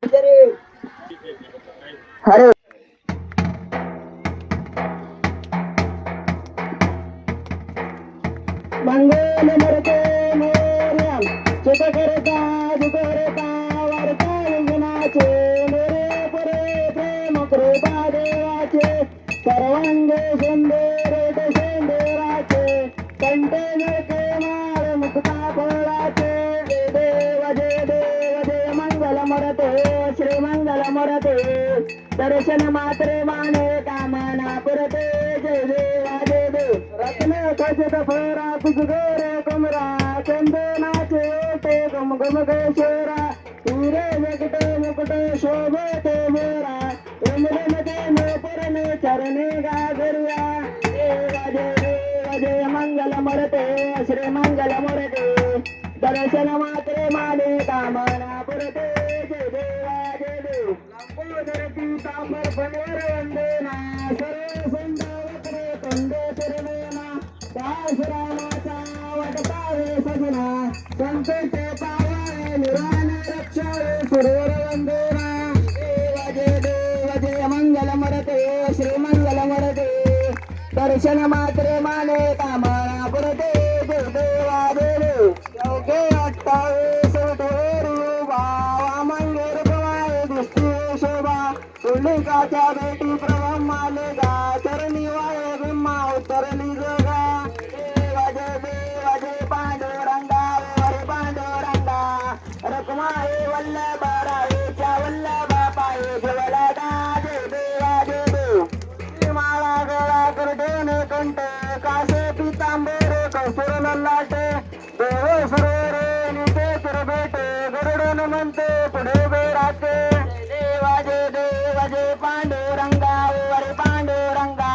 हरे मंगल मरते मोर्या चित करता दुकरता वारता विघ्नाचे मेरे पुरे प्रेम कृपा देवाचे सर्वांगे सुंदर सुंदराचे कंठे नरके माळ मुक्ता फळाचे देव जय मंगल मरते श्री मंगल मरते दर्शन मात्रे माने कामना पुरते जय देवा जय देव रत्न खचित फरा कुजगोरे कुमरा चंदनाचे ओटे गम गम गेशोरा हिरे जगटे मुकुटे शोभते मोरा इंद्रमते नोपरने चरणे गागरिया देवा जय मंगल मरते श्री मंगल मरते दर्शन मात्रे माने कामना पुरते जय देवा जय देव लंबोदर पीतांबर फणवर वंदेना सर्व सुंदर कंदे तिरमेना दास रामाचा वाटपावे सजना संकट पावावे निराने रक्षावे सुरवर वंदेना देवा जय मंगल मरते श्री मंगल मरते दर्शन मात्रे माने कामना पुरते जय देवा जय देव योगे अट्टावीस विठेरी भावा मंगेर गवाय दिसते शोभा तुलिकाच्या भेटी ब्रह्माले गा चरणी वाय ब्रह्मा उतरली जगा देवा जय पांडुरंगा हरे पांडुरंगा रखमा हे वल्लभ रायेच्या वल्लभ पाये जवला जय देवा जय देव माळा गळा करडेने कंठे कासे पितांबर कसुर नल्लाटे देव सरोरे निते तिरबेटे गरुडन म्हणते पुढे बेराचे देवा जय पांडुरंगा हरे पांडुरंगा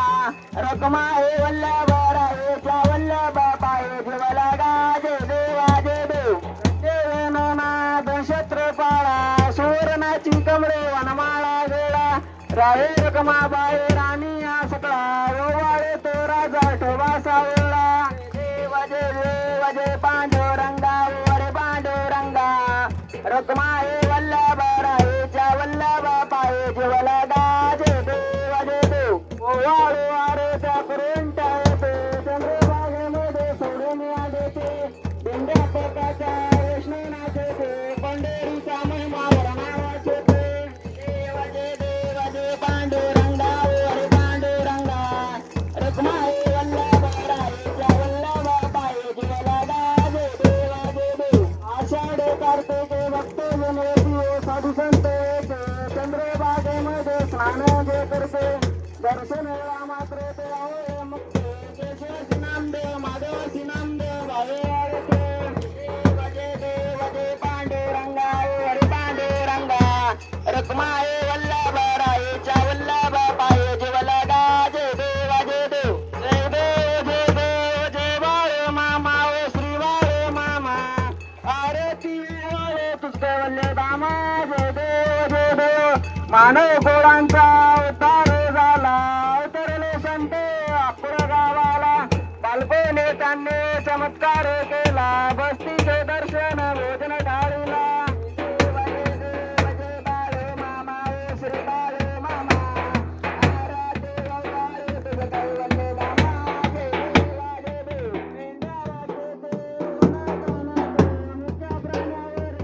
रखमा हे वल्लभ रायेच्या वल्लभ पाये जवला जय देवा जय देव देवनाथ शत्रपाळा सुवर्णाची कमळे वनमाळा गेला राहे रखमा बाहे राणी आसकळा ओवाळे तो राजा ठोबा सावळा देवा जय पांडुरंगा हरे पांडुरंगा रखमा हे वल्लभ रायेच्या वल्लभ पाये जवला जय देवा जय देव ओवाळे वारेच्या कुरुंटा येते चंद्रभागेमध्ये सोडून आलेते दिंड्या पोटाच्या वैष्णव नाचते पंढरीचा महिमा वर्णावाचे देवा जय पांडुरंगा हरे पांडुरंगा रखमा हे वल्लभ रायेच्या वल्लभ पाये जवला जय देवा जय देव आषाढ कार्तिके भक्त जनवती साधू संत येते चंद्रभागेमध्ये स्नान जे करते दर्शन मात्र ते आवळे मुक्ते केशवासी नामदेव माधवासी नामदेव भावे वाढते देवा जय पांडुरंगा हरे पांडुरंगा रखमा हे वल्लभ रायेच्या वल्लभ पाये जवला जय देवा जय देव जय देव जय बाळे मामा ओ श्री बाळे मामा आरती वाळे तुझे वल्ले दामा जय देव मानव गोळांचा उतार झाला उतरले संत अपुर गावाला बालपणे त्यांनी चमत्कार केला बस्तीचे दर्शन भोजन ढाळीला जय बाळे मामा ओ श्री बाळे मामा आरती वाळे तुझे वल्ले दामा जय देवा जय देव मुख्या प्राण्यावर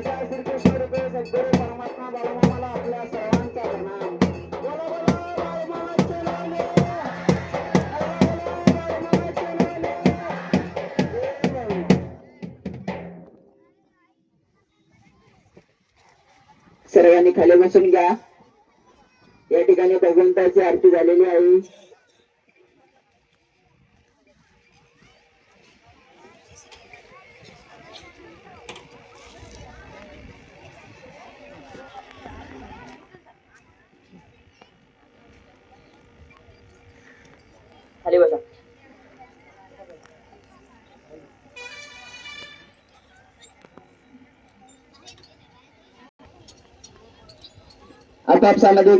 अशा श्रीकृष्ण रूपे सद्गुरू परमात्मा बाळूमामाला आपल्या सर्वांचा प्रणाम. बोला बोला बाळूमामाचे लाले. बोला बोला बाळूमामाचे लाले. जय बाळू. सर्वांनी खाली बसून घ्या. या ठिकाणी भगवंताची आरती झालेली आहे. खाली बसा. आपापसामध्ये